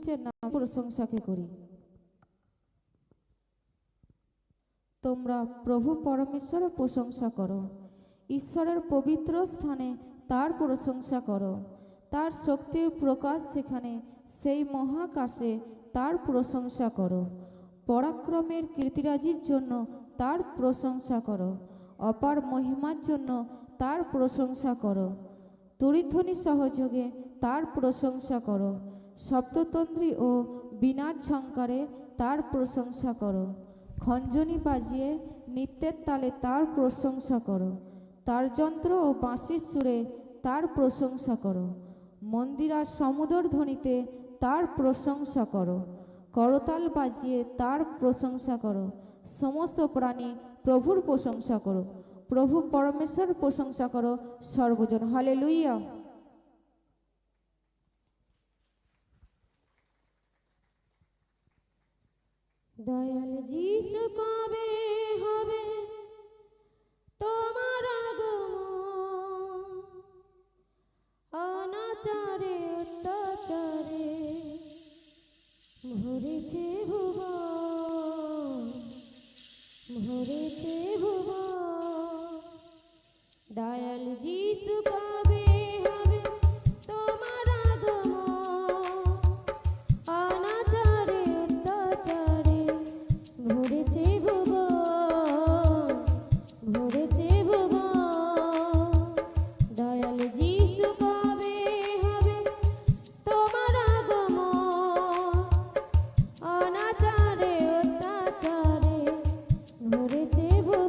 খ্রিস্টের নাম প্রশংসাকে করি। তোমরা প্রভু পরমেশ্বরের প্রশংসা করো, ঈশ্বরের পবিত্র স্থানে তার প্রশংসা করো। তার শক্তির প্রকাশ সেখানে, সেই মহাকাশে তার প্রশংসা করো। পরাক্রমের কীর্তিরাজির জন্য তার প্রশংসা করো, অপার মহিমার জন্য তার প্রশংসা করো। তুরিধ্বনি সহযোগে তার প্রশংসা করো, সপ্ততন্ত্রী ও বীণার ঝঙ্কারে তার প্রশংসা করো। খঞ্জনি বাজিয়ে নৃত্যের তালে তার প্রশংসা করো, তার যন্ত্র ও বাঁশির সুরে তার প্রশংসা করো। মন্দির আর সমুদর ধ্বনিতে তার প্রশংসা করো, করতাল বাজিয়ে তার প্রশংসা করো। সমস্ত প্রাণী প্রভুর প্রশংসা করো, প্রভু পরমেশ্বর প্রশংসা করো সর্বজন। হালেলুয়া। দয়াল যিশু কবে হবে তোমার আগমন, অনাচারে অত্যাচারে ভরেছে ভুবন, ভরেছে ভুবন। দয়াল যিশু কবে হবে তোমার আগমন, অনাচারে অত্যাচারে ভরেছে ভুবন, ভরেছে ভুবন। দয়াল যিশু কবে হবে তোমার আগমন, অনাচারে অত্যাচারে ভরেছে ভুবন।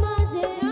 মাঝে